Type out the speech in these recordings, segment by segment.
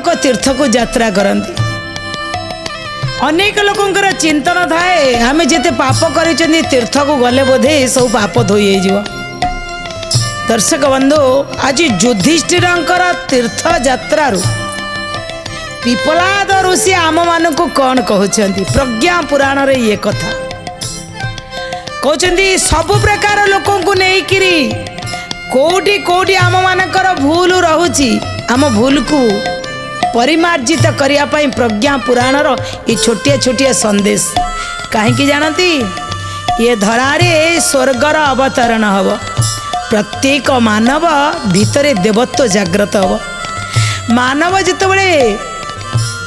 लोक तीर्थ को यात्रा करती। अनेक लोकंकर चिंतन थाए आम जिते पाप कर तीर्थ को गले बोधे सब पाप धोई हो। दर्शक बंधु आज युधिष्ठिर तीर्थ यात्रा पिपलाद ऋषि आम मान को कौन कहते प्रज्ञा पुराण रे ये कथा कहते सबु प्रकार लोक नहीं कोटी कोटी आम मानकर भूल रहुची आम भूल को परिमार्जित करने प्रज्ञा पुराण ये छोटिया छोटिया संदेश कहीं जानती ये धरारे स्वर्गर अवतरण हम प्रत्येक मानव भितरे देवत्व जाग्रत हम मानव जितेबले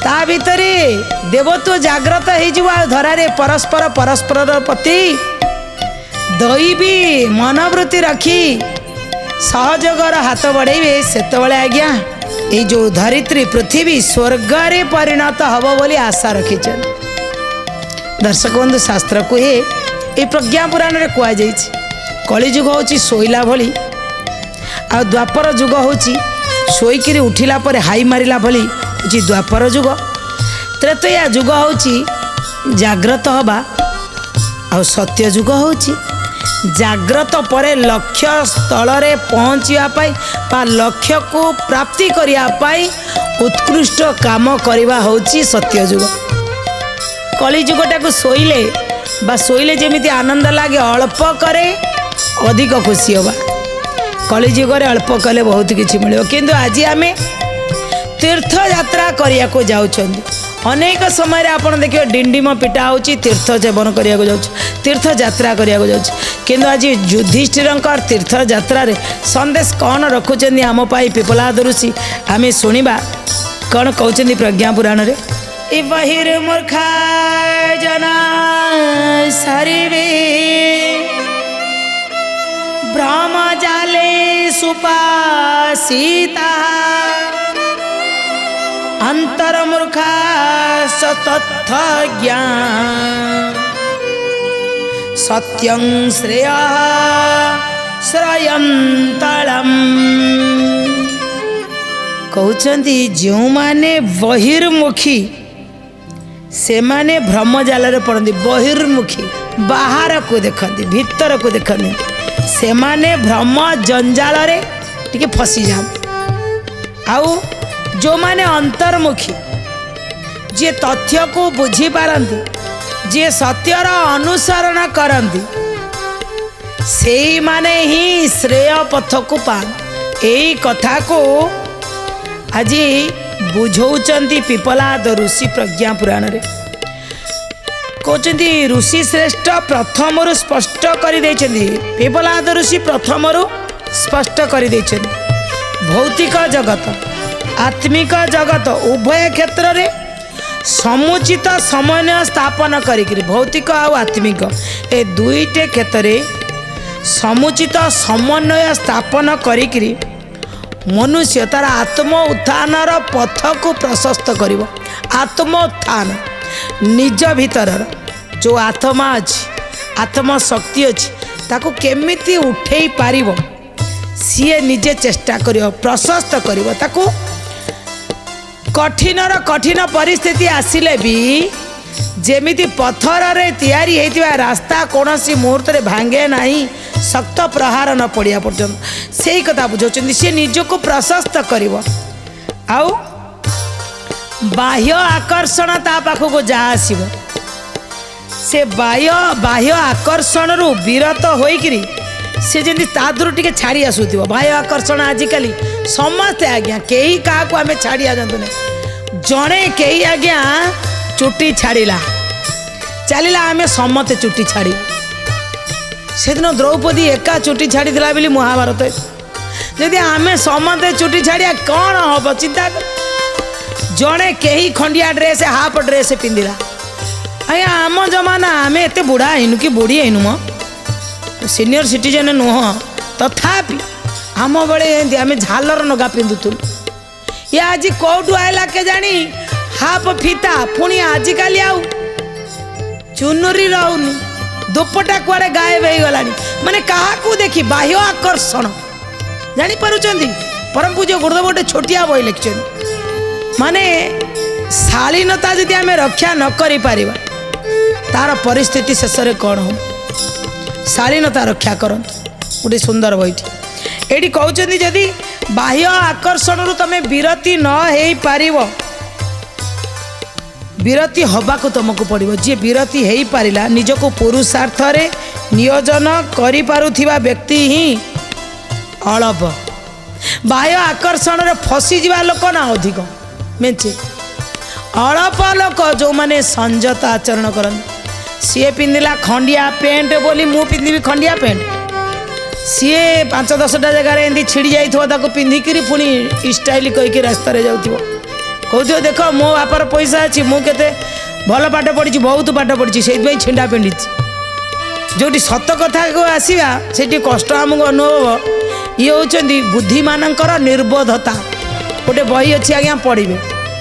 ता भितरे देवत्व जाग्रत हो धरारे परस्पर परस्पर प्रति दैवी मनोवृत्ति रखी सहयोगर हाथ बढ़े से आज्ञा ये जो धरित्री पृथ्वी स्वर्ग रे परिणत हम बोली आशा रखी। दर्शक बंधु शास्त्र कहे ये प्रज्ञा पुराण रे कह कलिजुग हूँ शोला भली आ द्वापर जुग हूँ शोईकी उठिला पर हाई मारिला भली हूँ द्वापर जुग। त्रेतया जुग हूँ जाग्रत हवा आ सत्य जुग हूँ जाग्रत परे लक्ष्य स्थल रे पहुँचापी बा लक्ष्य को प्राप्ति करने उत्कृष्ट काम करवा हूँ सत्य जुग। कलिजुगटा को शोइले बा शोइले जमी आनंद लगे अल्प करे अधिक खुशी होगा कलिजुग अल्प कले बहुत किसी मिले किंतु आज आम तीर्थ यात्रा करने को जाऊँ अनेक समय आप देखिए डिंडिम पिटा हो तीर्थ सेवन करने को जाऊँ तीर्थ यात्रा करने को जाऊँ किंतु आज युधिष्ठिर तीर्थ यात्रा रे संदेश कौन रखुच्च आम पिपलाद ऋषि आम शुणा कौन कहते प्रज्ञा पुराण रे बहिर्मूर्खा जना सरिवे ब्रह्मजाले सुपासिता अंतर्मूर्खा सतत्थ ज्ञान सत्यं श्रेय श्रयंतलम कहते जो माने बहिर्मुखी से माने ब्रह्मजाल पड़ती बहिर्मुखी बाहर को देखती भीतर को देखती से माने ब्रह्म जंजाल टिके फसी जाती आउ जो माने अंतर्मुखी जे तथ्य को बुझी पारती जे सत्यर अनुसरण करती से माने ही श्रेय पथ को पान यही कथा को आज बुझौचंती पिपलाद ऋषि प्रज्ञा पुराण रे कहते ऋषि श्रेष्ठ प्रथम स्पष्ट कर पिपलाद ऋषि प्रथम स्पष्ट कर भौतिक जगत आत्मिक जगत उभय क्षेत्र रे समुचित समन्वय स्थापन करी भौतिक और आत्मिक ए दुईटे क्षेत्र रे समुचित समन्वय स्थापन करी मनुष्य तार आत्म उत्थानर पथ को प्रशस्त करिवो। आत्म उत्थान निज भीतर जो आत्मा अच्छी आत्म शक्ति अच्छी ताको केमिति उठेई पारिबो सीए निजे चेष्टा करिवो प्रशस्त करिवो ताको कठिनर कठिन परिस्थिति आसिले भी जेमिति पत्थर रे तैयारी हेतिबा रास्ता कोनोसी मुहूर्त रे भांगे नहीं शक्त प्रहार न पड़िया पर्यंत से कथा बुझाउछन्ति से निजको प्रशस्त करिवो आउ बाह्य आकर्षण ता पाखो को जा आसीबो से बाह्य आकर्षण रु विरत होइकरी से जमी तादर टे छाड़ी आसुव बाह्य आकर्षण आजिकल समस्ते आज्ञा कई क्या आम छाड़ी आजतु नहीं जड़े कई आज्ञा चुट्टी छाड़ा चलला आम समते चुट्टी छाड़ी से दिन द्रौपदी एका चुट्टी छाड़ी बोली महाभारत जदि आम समते चुट्टी छाड़िया कौन हम चिंता जड़े कई खंडिया ड्रेस हाफ ड्रेस पिंधिला आज्ञा आम जमाना आम एत बुढ़ा हईनु कि बुढ़ी हईनु म सीनियर सिटीजन नुह तथापि आम बड़े आम झालर नगा पिंधुलु ये आज कौटू आएला के जानी हाफ फीता पुणी आजिकल आउ चुनुरी रहूनी दुपटा कुआरे गायब हो गला माने क्या देखी बाह्य आकर्षण जानी पारुचंदी परम पूज्य गुरुदेव गोटे छोटिया बही लिखिं माने शालीनता यदि आम रक्षा न करि पारिबा तार परिस्थिति शेष में कौन हो। शालीनता रक्षा करंतु गोटे सुंदर बईटी ये कहते जदि बाह्य आकर्षण रु तमें विरति न हो पारिबो विरति हवाको तुमको पड़ो। जी विरति हो पारिला निजको पुरुषार्थ रे नियोजन करि पारुथिबा व्यक्ति ही अळप बाह्य आकर्षण रे फसी जिबा लोक ना अधिक मेचे अळप लोक जो माने संयत आचरण करन। सी पिंधिला खंडिया पेंट बोली मु पिंधि खंडिया पेंट सी 5-10टा जगार एमती छिड़ी जाइए पिंधिकी पुणी स्टाइल कहीकि रास्त जाऊँ कहते देख मो बापार पैसा अच्छी मुझे भल पाठ पढ़ी बहुत पाठ पढ़ी से छिंडा पिंधि जो सत कथा को आसवा से कष्ट आमको अनुभव ये हूँ बुद्धिमान निर्बोधता। गोटे बही अच्छी आज्ञा पढ़े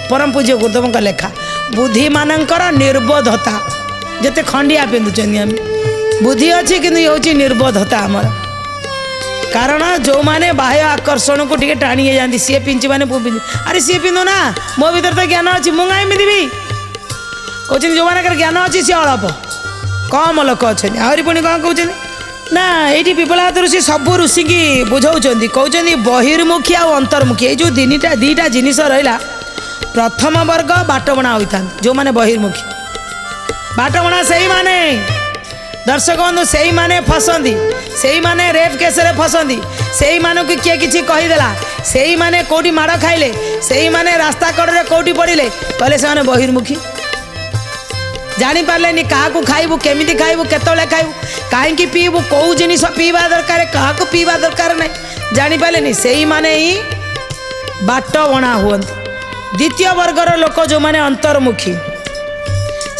परम पूज्य गुरुदेव का लेखा बुद्धिमान निर्बोधता जिते खंडिया पिंधुं बुद्धि अच्छी कि ये निर्बोधता आमर कारण जो माने बाह्य आकर्षण को टे टाणी जाती सी पिंधि मैंने पिंधि अरे सी पिंधु ना मो भर तो ज्ञान अच्छी मुझे पिंधि कहते जो मान ज्ञान अच्छी सी अल्प कम लोक अच्छा आहरी पुणी कौन कहते ना ये पिपला ऋषि सब ऋषि की बुझाऊँ कहते बहिर्मुखी आ अंतर्मुखी ये जो दीटा जिनिस रहा प्रथम वर्ग बाटबणा होता जो माने बहिर्मुखी बाटबणा से माने दर्शक बंधु से माने फसंदी से माने रेप केस रे फसंदी से माने किए किसी कहीदेला से माने कोटी माड़ खाइले से माने रास्ता कड़े कोटी पड़े कहले से माने बहिर्मुखी जानी पारे क्या खाइबू केमिति खाइबू केतले खाइबू कहीं पीबू कौ जिनिस पीवा दरकार क्या पीवा दरकार ना जानी पारे से माने ही बाट बणा हुआ। द्वितीय वर्गर लोक जो माने अंतर्मुखी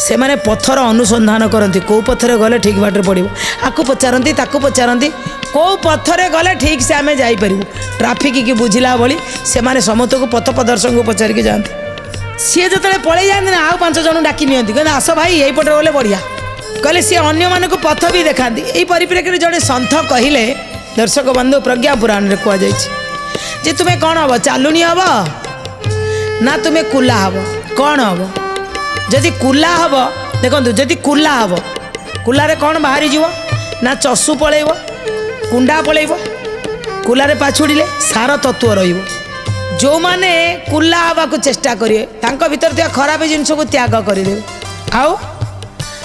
से माने पथर अनुसंधान करती कौ पथरे गले ठीक बाटर पड़ो आपको पचारती ताकू पचारती कौ पथरे गले ठीक से आम जापर ट्राफिक की बुझिला भली से माने समस्त को पथ प्रदर्शन को पचारिक जाते सी जो पलि जाते ना आउ 5 जन डाकी नि कहते आस भाई यही पटे गले बढ़िया कहले सी अन्य मान को पथ भी देखा यही परिप्रेक्षी जड़े सन्थ कहले दर्शक बंधु प्रज्ञा पुराण में कहुई तुम्हें कौन हम चालुनी हम ना तुम्हें कुला हम कौन हम जदि कुला हम देखो जदि कुला हम कुलारे कौन बाहरी जीव ना चषु पलैब कुंडा पलैब कुलारे पाछुड़े सार तत्व रही जो माने कुला हवा को चेष्टा करेंगे भीतर थी खराब जिनस को त्याग करदे आउ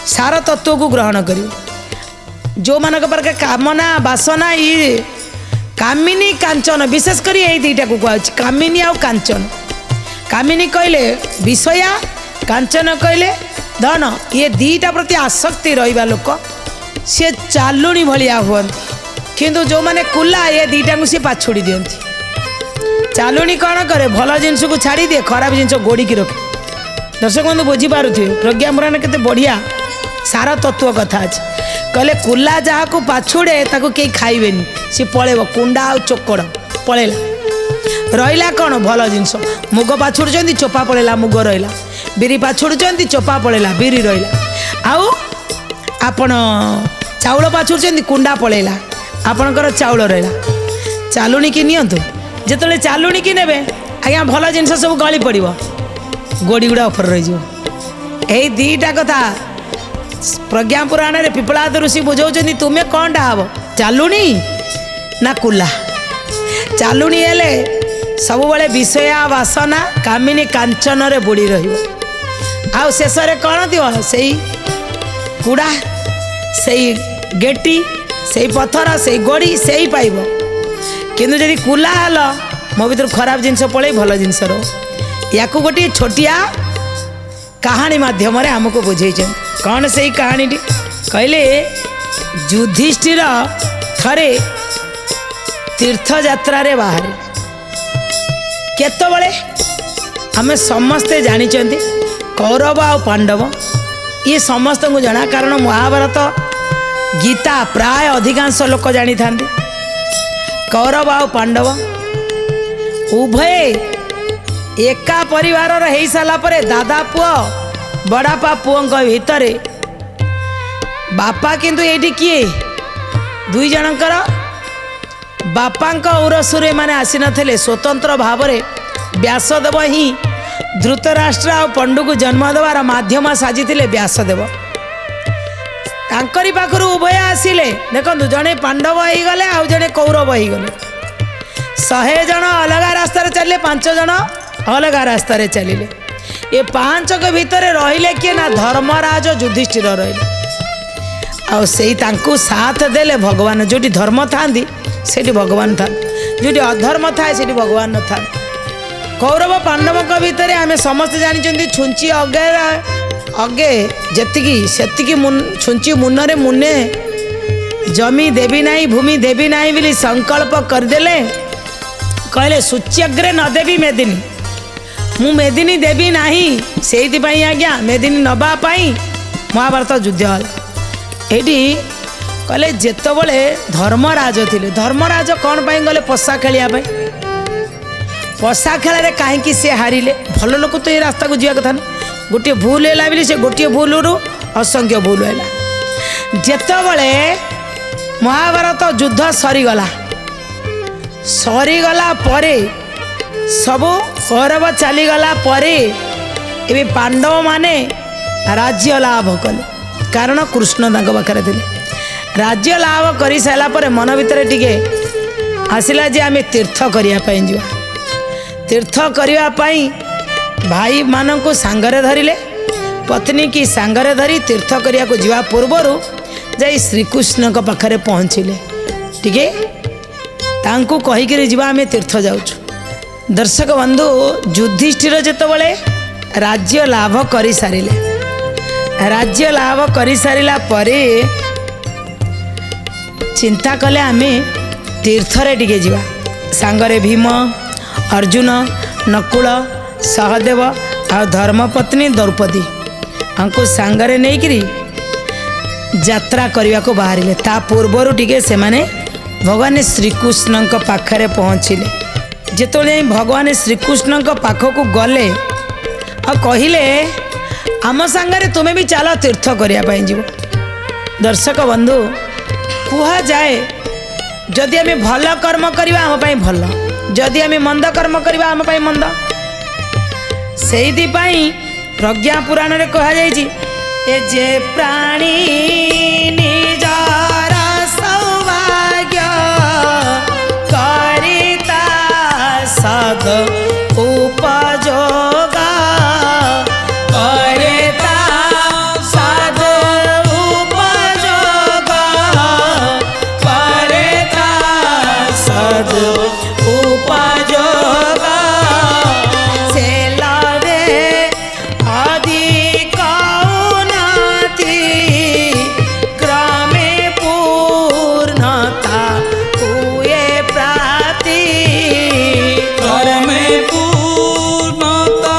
सार तत्व को ग्रहण करेंगे जो मान पाखे कामना बासना ये कामिनी कांचन विशेषकर यही दुईटा को कहूँ कामिनी आउ कांचन कामिनी कहले विषया कांचन कहले धन ये दीटा प्रति आसक्ति रहा लोक सी चालुणी भाया हुआ किंतु जो माने कुला ये दीटा को सी पाछुड़ी दियंती चालुणी कौन करे भल जिनस को छाड़ी दिए खराब जिनस गोड़ी रखे। दर्शक बंधु बुझीपारे प्रज्ञा पुराण केते बढ़िया सार तत्व कथा अच्छे कहले कुला जहाँ को पाछुड़े ताको कई खाइबेनी सी पलैब कुंडा आ चोकड़ पलैला रहा कौन भल जिनस मुग पाछुड़ चोपा पलैला मुग रहा बिरी पाछुड़ चोपा पलैला बिरी रहा आउ आपण चाउल पाछुड़ कुंडा पलैला आपणकर चाउल रहा चालुणी की नियंतु जिते चालुणी की नेबे आज्ञा भल जिनस सब गली पड़ो गोड़ी गुड़ा ऑफर रही दीटा कथा प्रज्ञा पुराण रे पिपलाद ऋषि बुझाऊँ तुम्हें कौन टा हम चालुणी ना कुला चालुणी हेले सब बड़े विषया वासना कामिनी कांचन रे बुड़ी रहा शेष कौन थी से कुड़ा से गेटी से पथर से गोड़ी से ही पाइब किंतु जदि कुला हल मो भर खराब जिनस पड़े भल जिनस या गोटे छोटिया कहानी माध्यम आमको बुझे कौन से कहानी कहले युधिष्ठिर थरे तीर्थ यात्रा रे बाहर केतबले आमे समस्ते जानी कौरव आ पांडव ये समस्त को जना कारण महाभारत गीता प्राय अधिकांश लोक जानी था कौरव आ पांडव उभय एका परिवार हो सारा पर दादा पुओ बड़ापा पुओं भितर बापा किंतु ये किए दुई जनकर बापा उरसुरे माने आसी नथिले स्वतंत्र भाव में व्यासदेव ही धृतराष्ट्र आ पंडु को जन्म देवार माध्यम साजिले व्यासदेव तांकरी पाखरु उभय आसिले देखो जड़े पांडव हो गले आउ जड़े कौरव हो गले 100 जन अलग रास्तार चलिए 5 जन अलग रास्तार चलिए ये 5 के भितर रहिले किए ना धर्मराज युधिष्ठिर रहिले आउ से साथ देले भगवान जो धर्म था से भगवान था जो अधर्म थाए से भगवान न था कौरव पांडव भितर आम समस्त जानी छुंची अगे जेतिकी सेतिकी छुंची मुनरे मुने जमी देवी नहीं भूमि देवी नहीं बोली संकल्प करदेले कहले सूच्यग्रे न देवी मेदिनी मु मेदिनी देवी नहीं से आज्ञा मेदिनी नवापाई महाभारत युद्ध हल ये कहले जेतबले धर्मराज थिले धर्मराज कौन पाई गले पशा खेलिया पशा खेल कहीं से हारिले भल लोक तो ये रास्ता को जीवा कथा ना गोटे भूल है बोली से गोटे भूल रु असंख्य भूल है जेतबले महाभारत युद्ध सरीगला परे सब कौरव चलीगला परे ए पांडव माने राज्य लाभ कले कारण कृष्ण पाखे थे राज्य लाभ कर सारापर मन भितर टिके आसला जे आम तीर्थ करने जा तीर्थ करने भाई मान को सांगरे धरिले पत्नी की सांगरे धरी तीर्थ करने को जीवा पूर्वर जाई श्रीकृष्ण का पाखरे पहुँचले टिके तांको कहीकि जीवा आम तीर्थ जाऊँ दर्शक बंधु युधिष्ठिर जेतबले राज्य लाभ कर सारिले राज्य लाभ कर सारिला परे चिंता कले आमे तीर्थरे टिके जीवा सांगरे भीम अर्जुन नकुल सहदेव आ धर्मपत्नी द्रौपदी हमको सांगरे नहीं करी यात्रा करने को बाहर ता पूर्वर टिके से माने भगवान श्रीकृष्ण पाखरे पहुँचले जिते भगवान श्रीकृष्ण पाखक गले और कहले आम सांगरे तुम्हें भी चल तीर्थ करने जीव दर्शक बंधु कुहा जाए जदि आम भल कर्म करवा आम भल जदि आम मंद कर्म करवा आम मंद से प्रज्ञा पुराण रे कहा जाइए ए जे प्राणी निजार सौभाग्य करिता सद उपयोग करिता सद उपयोग करिता सद उपयोग से लावे अधिक उन्नति क्रमे पूर्णता हुए प्राप्ति क्रमे पूर्णता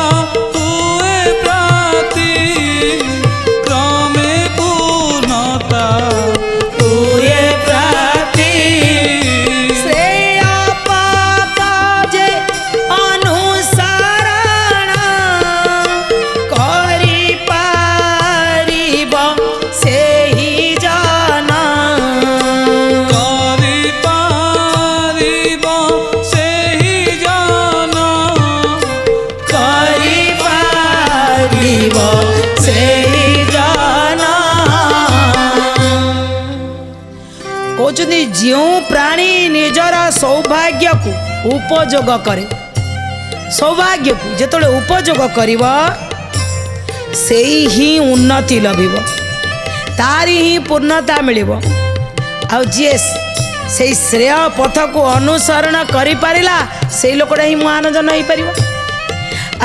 हुए प्राप्ति क्रमे पूर्णता हुए प्राप्ति श्रेय पाजे अनुसरण करि पारिब सेहि जन करि पारिब सेहि जन करि पारिब सेहि जन कहते जो प्राणी निजर सौभाग्य को उपयोग करे सौभाग्य को जिते उपयोग करिब से ही उन्नति लभिब तारी ही पूर्णता मिलिब आ जी से श्रेय पथ को अनुसरण करि पारिला से लोकटा ही महानजन हो पार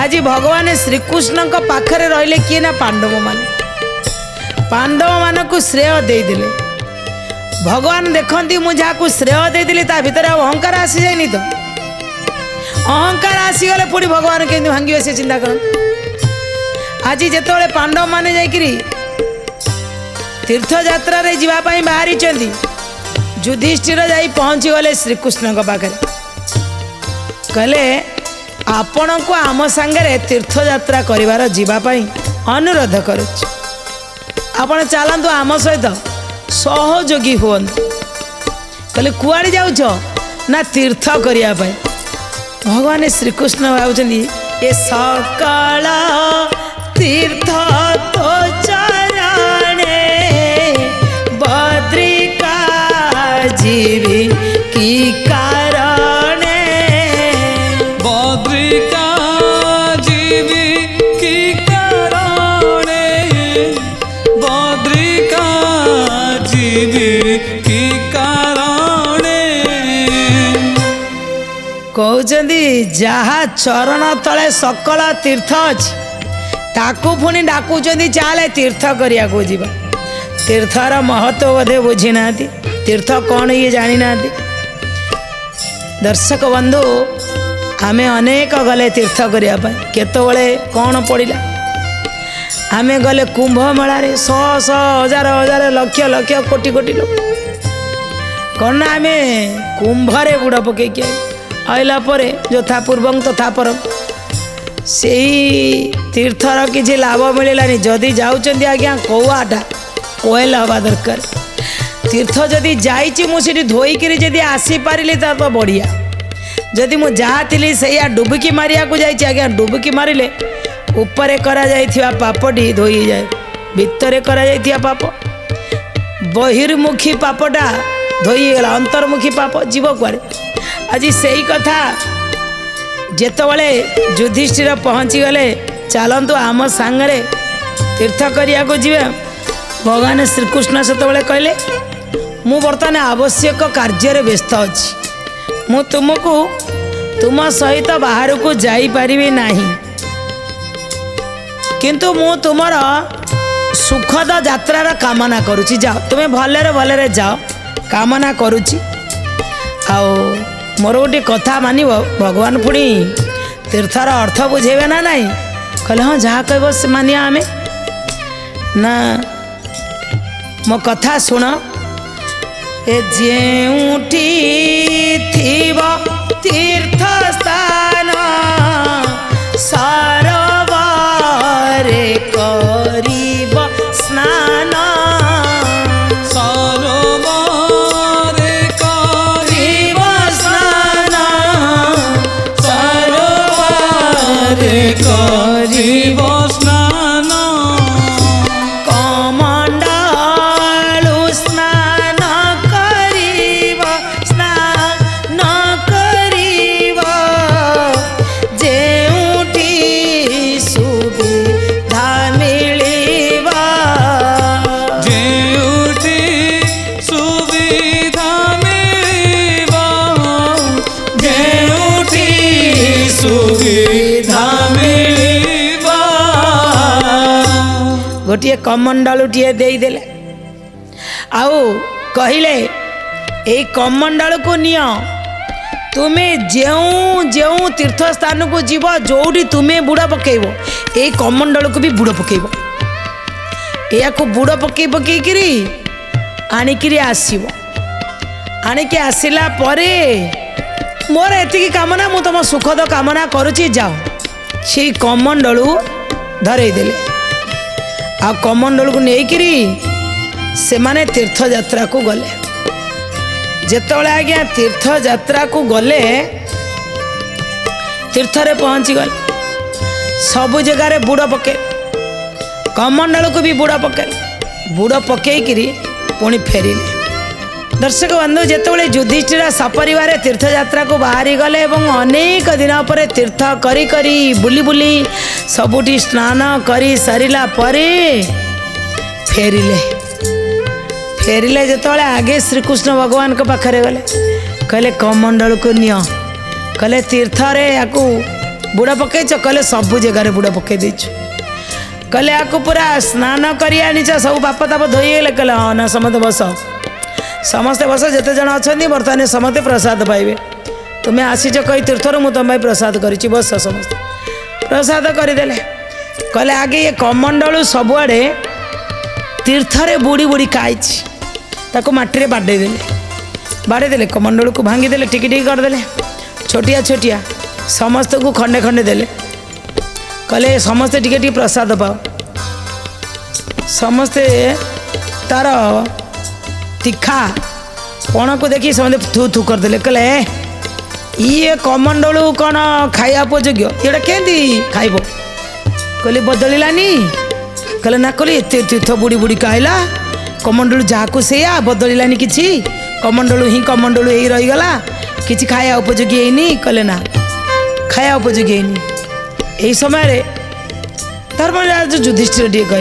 आज भगवान श्रीकृष्ण पाखरे रहिले किए ना पांडव मान को श्रेय देदेले भगवान देखती मुझे श्रेय देदेली ता भितर अहंकार आसी जाए तो अहंकार आसीगले पुणी भगवान केमती भांगे से चिंता कर आज जिते पांडव माने जाइकरी तीर्थ यात्रा रे जीवापाई बाहरी युधिष्ठिर जाई पहुँची गले श्रीकृष्ण पाखे कहले आपण को आम सांगे तीर्थ यात्रा करिवार जीवापाई अनुरोध करुच आपण चलतु आम सहित सहयोगी हुआ कहले कुआड़े जाऊछ ना तीर्थ करने भगवान श्रीकृष्ण भावुं ଏ ସକଳ ତୀର୍ଥ ତୋ ଚରଣେ ବଦ୍ରିକା ଯିବି କି କାରଣେ ବଦ୍ରିକା ଯିବି କି କାରଣେ ବଦ୍ରିକା ଯିବି କି କାରଣେ କହୁଛନ୍ତି ଯାହା ଚରଣ ତଳେ ସକଳ ତୀର୍ଥ ଅଛି ତାକୁ ପୁଣି ଡାକୁଛନ୍ତି ଚାଲେ ତୀର୍ଥ କରିବାକୁ ଯିବା। ତୀର୍ଥର ମହତ୍ଵ ବୋଧେ ବୁଝି ନାହାନ୍ତି, ତୀର୍ଥ କ'ଣ ଇଏ ଜାଣିନାହାନ୍ତି। ଦର୍ଶକ ବନ୍ଧୁ, ଆମେ ଅନେକ ଗଲେ ତୀର୍ଥ କରିବା ପାଇଁ, କେତେବେଳେ କ'ଣ ପଡ଼ିଲା। ଆମେ ଗଲେ କୁମ୍ଭ ମେଳାରେ ଶହ ଶହ ହଜାର ହଜାର ଲକ୍ଷ ଲକ୍ଷ କୋଟି କୋଟି ଲୋକ, କ'ଣ ନା ଆମେ କୁମ୍ଭରେ ବୁଡ଼ ପକେଇକି ଆଇଲା ପରେ ଯଥା ପୂର୍ବଂ ତଥା ପରଂ ସେଇ ତୀର୍ଥର କିଛି ଲାଭ ମିଳିଲାନି। ଯଦି ଯାଉଛନ୍ତି ଆଜ୍ଞା କଉଆଟା କୋଏଲ ହେବା ଦରକାର। ତୀର୍ଥ ଯଦି ଯାଇଛି ମୁଁ ସେଠି ଧୋଇକିରି ଯଦି ଆସିପାରିଲି ତା ତ ବଢ଼ିଆ। ଯଦି ମୁଁ ଯାହା ଥିଲି ସେଇଆ ଡୁବୁକି ମାରିବାକୁ ଯାଇଛି, ଆଜ୍ଞା ଡୁବୁକି ମାରିଲେ ଉପରେ କରାଯାଇଥିବା ପାପଟି ଧୋଇ ହେଇଯାଏ, ଭିତରେ କରାଯାଇଥିବା ପାପ ବହିର୍ମୁଖୀ ପାପଟା ଧୋଇ ହେଇଗଲା, ଅନ୍ତର୍ମୁଖୀ ପାପ ଯିବ କୁଆଡ଼େ। ଆଜି ସେଇ କଥା ଯେତେବେଳେ ଯୁଧିଷ୍ଠିର ପହଞ୍ଚିଗଲେ, ଚାଲନ୍ତୁ ଆମ ସାଙ୍ଗରେ ତୀର୍ଥ କରିବାକୁ ଯିବେ। ଭଗବାନ ଶ୍ରୀକୃଷ୍ଣ ସେତେବେଳେ କହିଲେ ମୁଁ ବର୍ତ୍ତମାନ ଆବଶ୍ୟକ କାର୍ଯ୍ୟରେ ବ୍ୟସ୍ତ ଅଛି, ମୁଁ ତୁମକୁ ତୁମ ସହିତ ବାହାରକୁ ଯାଇପାରିବି ନାହିଁ, କିନ୍ତୁ ମୁଁ ତୁମର ସୁଖଦ ଯାତ୍ରାର କାମନା କରୁଛି। ଯାଅ ତୁମେ ଭଲରେ ଭଲରେ ଯାଅ, କାମନା କରୁଛି। ଆଉ ମୋର ଗୋଟେ କଥା ମାନିବ, ଭଗବାନ ପୁଣି ତୀର୍ଥର ଅର୍ଥ ବୁଝେଇବେ ନା ନାହିଁ। କହିଲେ ହଁ ଯାହା କହିବ ସେ ମାନିବା ଆମେ। ନା ମୋ କଥା ଶୁଣ, ଏ ଯେଉଁଠି ଥିବ ତୀର୍ଥ ସ୍ଥାନ ସରୋବରରେ କରିବ ସ୍ନାନ ସରୋବରରେ କରିବ ସ୍ନାନ ସରୋବରରେ କରିବ ସ୍ନାନ କମଣ୍ଡଳୁ ସ୍ନାନ କରିବ ସ୍ନାନ କରିବ ଯେଉଁଠି ସୁବିଧା ମିଳିବ ଯେଉଁଠି ସୁବିଧା ମିଳିବ ଯେଉଁଠି ସୁବିଧା ମିଳିବ ଗୋଟିଏ କମଣ୍ଡଳୁଟିଏ ଦେଇଦେଲେ, ଆଉ କହିଲେ ଏଇ କମଣ୍ଡଳକୁ ନିଅ, ତୁମେ ଯେଉଁ ଯେଉଁ ତୀର୍ଥ ସ୍ଥାନକୁ ଯିବ ଯେଉଁଠି ତୁମେ ବୁଡ଼ ପକେଇବ ଏଇ କମଣ୍ଡଳକୁ ବି ବୁଡ଼ ପକେଇବ। ଏହାକୁ ବୁଡ଼ ପକେଇ ପକେଇକିରି ଆଣିକିରି ଆସିବ। ଆଣିକି ଆସିଲା ପରେ ମୋର ଏତିକି କାମନା, ମୁଁ ତୁମ ସୁଖଦ କାମନା କରୁଛି, ଯାଅ। ସେଇ କମଣ୍ଡଳୁ ଧରେଇ ଦେଲେ, ଆଉ କମଣ୍ଡଳକୁ ନେଇକିରି ସେମାନେ ତୀର୍ଥଯାତ୍ରାକୁ ଗଲେ। ଯେତେବେଳେ ଆଜ୍ଞା ତୀର୍ଥଯାତ୍ରାକୁ ଗଲେ, ତୀର୍ଥରେ ପହଞ୍ଚିଗଲେ, ସବୁ ଜାଗାରେ ବୁଡ଼ ପକେଇଲେ, କମଣ୍ଡଳକୁ ବି ବୁଡ଼ ପକେଇଲେ, ବୁଡ଼ ପକେଇକିରି ପୁଣି ଫେରିଲେ। ଦର୍ଶକ ବନ୍ଧୁ, ଯେତେବେଳେ ଯୁଧିଷ୍ଠିର ସପରିବାରେ ତୀର୍ଥଯାତ୍ରାକୁ ବାହାରି ଗଲେ ଏବଂ ଅନେକ ଦିନ ପରେ ତୀର୍ଥ କରି କରି ବୁଲି ବୁଲି ସବୁଠି ସ୍ନାନ କରି ସାରିଲା ପରେ ଫେରିଲେ। ଫେରିଲେ ଯେତେବେଳେ ଆଗେ ଶ୍ରୀକୃଷ୍ଣ ଭଗବାନଙ୍କ ପାଖରେ ଗଲେ, କହିଲେ କମଣ୍ଡଳକୁ ନିଅ। କହିଲେ ତୀର୍ଥରେ ୟାକୁ ବୁଡ଼ ପକେଇଛ? କହିଲେ ସବୁ ଜାଗାରେ ବୁଡ଼ ପକେଇ ଦେଇଛୁ। କହିଲେ ୟାକୁ ପୁରା ସ୍ନାନ କରି ଆଣିଛ, ସବୁ ପାପ ତାପ ଧୋଇଗଲେ? କହିଲେ ହଁ। ନା ସମସ୍ତେ ବସ, ସମସ୍ତେ ବସ, ଯେତେ ଜଣ ଅଛନ୍ତି ବର୍ତ୍ତମାନ ସମସ୍ତେ ପ୍ରସାଦ ପାଇବେ। ତୁମେ ଆସିଛ କହି ତୀର୍ଥରୁ, ମୁଁ ତୁମ ପାଇଁ ପ୍ରସାଦ କରିଛି, ବସ। ସମସ୍ତେ ପ୍ରସାଦ କରିଦେଲେ। କହିଲେ ଆଗେ ଏ କମଣ୍ଡଳୁ ସବୁଆଡ଼େ ତୀର୍ଥରେ ବୁଡ଼ି ବୁଡ଼ି ଖାଇଛି, ତାକୁ ମାଟିରେ ବାଡ଼େଇ ଦେଲେ। ବାଡ଼େଇ ଦେଲେ, କମଣ୍ଡଳକୁ ଭାଙ୍ଗିଦେଲେ, ଟିକି ଟିକି କରିଦେଲେ, ଛୋଟିଆ ଛୋଟିଆ ସମସ୍ତଙ୍କୁ ଖଣ୍ଡେ ଖଣ୍ଡେ ଦେଲେ। କହିଲେ ସମସ୍ତେ ଟିକେ ଟିକେ ପ୍ରସାଦ ପାଅ। ସମସ୍ତେ ତାର ତୀଖା ପଣକୁ ଦେଖି ସମସ୍ତେ ଥୁ ଥୁ କରିଦେଲେ। କହିଲେ ଇଏ କମଣ୍ଡଳୁ କ'ଣ ଖାଇବା ଉପଯୋଗ୍ୟ ଏଇଟା କେମିତି ଖାଇବ କହିଲେ ବଦଳିଲାନି କହିଲେ ନା କହିଲେ ଏତେ ତୀର୍ଥ ବୁଡ଼ି ବୁଡ଼ି ଖାଇଲା କମଣ୍ଡଳୁ ଯାହାକୁ ସେଇଆ ବଦଳିଲାନି କିଛି କମଣ୍ଡଳୁ ହିଁ କମଣ୍ଡଳୁ ହେଇ ରହିଗଲା କିଛି ଖାଇବା ଉପଯୋଗୀ ହେଇନି କହିଲେ ନା ଖାଇବା ଉପଯୋଗୀ ହେଇନି। ଏହି ସମୟରେ ଧର୍ମରାଜ ଯୁଧିଷ୍ଠିର ଟିକେ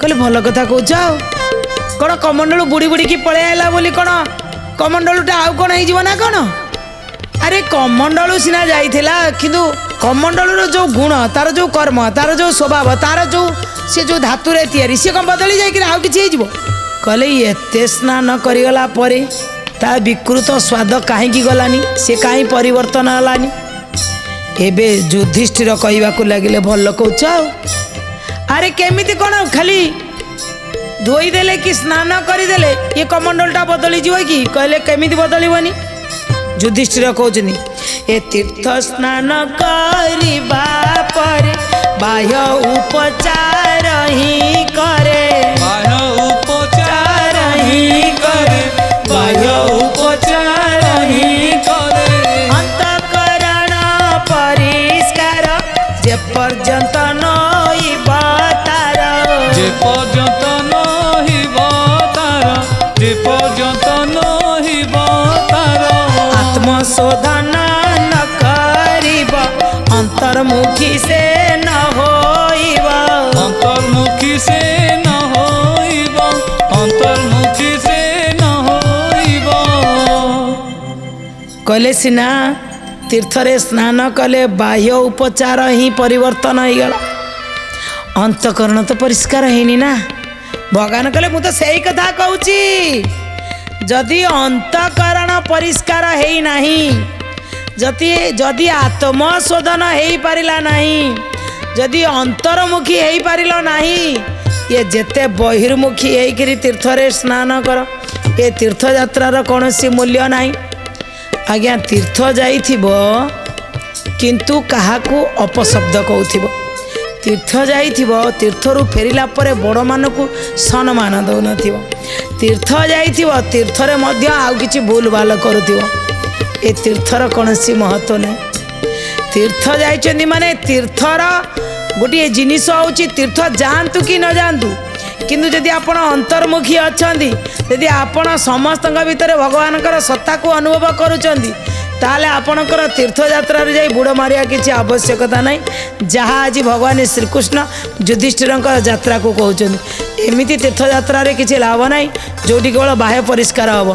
କହିଲେ ଭଲ କଥା କହୁଛ ଆଉ କ'ଣ କମଣ୍ଡଳୁ ବୁଡ଼ି ବୁଡ଼ିକି ପଳେଇ ଆଇଲା ବୋଲି କ'ଣ କମଣ୍ଡଳୁଟା ଆଉ କ'ଣ ହେଇଯିବ ନା କ'ଣ? ଆରେ କମଣ୍ଡଳୁ ସିନା ଯାଇଥିଲା କିନ୍ତୁ କମଣ୍ଡଳୁର ଯେଉଁ ଗୁଣ ତାର ଯେଉଁ କର୍ମ ତାର ଯେଉଁ ସ୍ୱଭାବ ତାର ଯେଉଁ ସେ ଯେଉଁ ଧାତୁରେ ତିଆରି ସିଏ କ'ଣ ବଦଳି ଯାଇକିରି ଆଉ କିଛି ହେଇଯିବ? କହିଲେ ଏତେ ସ୍ନାନ କରିଗଲା ପରେ ତା ବିକୃତ ସ୍ୱାଦ କାହିଁକି ଗଲାନି ସେ କାହିଁ ପରିବର୍ତ୍ତନ ହେଲାନି? ଏବେ ଯୁଧିଷ୍ଠିର କହିବାକୁ ଲାଗିଲେ ଭଲ କହୁଛ ଆଉ ଆରେ କେମିତି କ'ଣ ଖାଲି ଧୋଇଦେଲେ କି ସ୍ନାନ କରିଦେଲେ ଇଏ କମଣ୍ଡଳଟା ବଦଳିଯିବ କି? କହିଲେ କେମିତି ବଦଳିବନି? ଯୁଧିଷ୍ଠିର କହୁଛନ୍ତି ଏ ତୀର୍ଥ ସ୍ନାନ କରିବା ପରେ ବାହ୍ୟ ଉପଚାର ହିଁ କରେ ବାହ୍ୟ ଉପଚାର ହିଁ କରେ ବାହ୍ୟ ଉପଚାର ହିଁ କରେ ଅନ୍ତଃକରଣ ପରିଷ୍କାର ଯେ ପର୍ଯ୍ୟନ୍ତ ନଇବ ତାର ଯେ ପର୍ଯ୍ୟନ୍ତ ନହିବ ତାର ଯେ ପର୍ଯ୍ୟନ୍ତ ନହିବ ତାର ଆତ୍ମଶୋଧନ ନ କରିବ ଅନ୍ତର୍ମୁଖୀ ସେ ନ ହୋଇବ ଅନ୍ତର୍ମୁଖୀ ସେ ନ ହୋଇବ ଅନ୍ତର୍ମୁଖୀ ସେ ନ ହୋଇବ। କହିଲେ ସିନା ତୀର୍ଥରେ ସ୍ନାନ କଲେ ବାହ୍ୟ ଉପଚାର ହିଁ ପରିବର୍ତ୍ତନ ହେଇଗଲା ଅନ୍ତଃକରଣ ତ ପରିଷ୍କାର ହେଇନି ନା। ଭଗବାନ କହିଲେ ମୁଁ ତ ସେଇ କଥା କହୁଛି ଯଦି ଅନ୍ତଃକରଣ ପରିଷ୍କାର ହେଇନାହିଁ ଯଦି ଆତ୍ମଶୋଧନ ହେଇପାରିଲା ନାହିଁ ଯଦି ଅନ୍ତର୍ମୁଖୀ ହେଇପାରିଲ ନାହିଁ ଇଏ ଯେତେ ବହିର୍ମୁଖୀ ହେଇକିରି ତୀର୍ଥରେ ସ୍ନାନ କର ଏ ତୀର୍ଥଯାତ୍ରାର କୌଣସି ମୂଲ୍ୟ ନାହିଁ। ଆଜ୍ଞା ତୀର୍ଥ ଯାଇଥିବ କିନ୍ତୁ କାହାକୁ ଅପଶବ୍ଦ କହୁଥିବ ତୀର୍ଥ ଯାଇଥିବ ତୀର୍ଥରୁ ଫେରିଲା ପରେ ବଡ଼ମାନଙ୍କୁ ସମ୍ମାନ ଦେଉନଥିବ ତୀର୍ଥ ଯାଇଥିବ ତୀର୍ଥରେ ମଧ୍ୟ ଆଉ କିଛି ଭୁଲ ଭାଲ କରୁଥିବ ଏ ତୀର୍ଥର କୌଣସି ମହତ୍ଵ ନାହିଁ। ତୀର୍ଥ ଯାଇଛନ୍ତି ମାନେ ତୀର୍ଥର ଗୋଟିଏ ଜିନିଷ ହେଉଛି ତୀର୍ଥ ଯାଆନ୍ତୁ କି ନ ଯାଆନ୍ତୁ କିନ୍ତୁ ଯଦି ଆପଣ ଅନ୍ତର୍ମୁଖୀ ଅଛନ୍ତି ଯଦି ଆପଣ ସମସ୍ତଙ୍କ ଭିତରେ ଭଗବାନଙ୍କର ସତ୍ତାକୁ ଅନୁଭବ କରୁଛନ୍ତି ତାହେଲେ ଆପଣଙ୍କର ତୀର୍ଥଯାତ୍ରାରେ ଯାଇ ବୁଡ଼ ମାରିବା କିଛି ଆବଶ୍ୟକତା ନାହିଁ ଯାହା ଆଜି ଭଗବାନ ଶ୍ରୀକୃଷ୍ଣ ଯୁଧିଷ୍ଠିରଙ୍କ ଯାତ୍ରାକୁ କହୁଛନ୍ତି। ଏମିତି ତୀର୍ଥଯାତ୍ରାରେ କିଛି ଲାଭ ନାହିଁ ଯେଉଁଠି କେବଳ ବାହ୍ୟ ପରିଷ୍କାର ହେବ।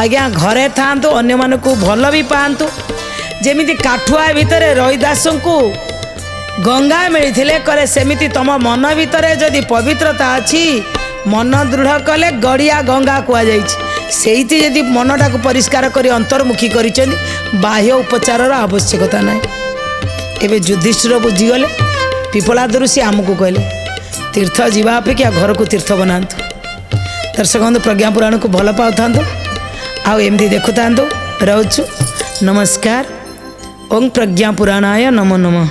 ଆଜ୍ଞା ଘରେ ଥାଆନ୍ତୁ ଅନ୍ୟମାନଙ୍କୁ ଭଲ ବି ପାଆନ୍ତୁ ଯେମିତି କାଠୁଆ ଭିତରେ ରହିଦାସଙ୍କୁ ଗଙ୍ଗା ମିଳିଥିଲେ କରେ ସେମିତି ତମ ମନ ଭିତରେ ଯଦି ପବିତ୍ରତା ଅଛି ମନ ଦୃଢ଼ କଲେ ଗଡ଼ିଆ ଗଙ୍ଗା କୁହାଯାଇଛି ସେଇଠି ଯଦି ମନଟାକୁ ପରିଷ୍କାର କରି ଅନ୍ତର୍ମୁଖୀ କରିଛନ୍ତି ବାହ୍ୟ ଉପଚାରର ଆବଶ୍ୟକତା ନାହିଁ। ଏବେ ଯୁଧିଷ୍ଠିର ବୁଝିଗଲେ ପିପଳାଦରୁ ସେ ଆମକୁ କହିଲେ ତୀର୍ଥ ଯିବା ଅପେକ୍ଷା ଘରକୁ ତୀର୍ଥ ବନାନ୍ତୁ। ଦର୍ଶକ ବନ୍ଧୁ ପ୍ରଜ୍ଞା ପୁରାଣକୁ ଭଲ ପାଉଥାନ୍ତୁ ଆଉ ଏମିତି ଦେଖୁଥାନ୍ତୁ ରହୁଛୁ ନମସ୍କାର ଓಂ ପ୍ରଜ୍ଞା ପୁରାଣାୟ ନମୋ ନମଃ।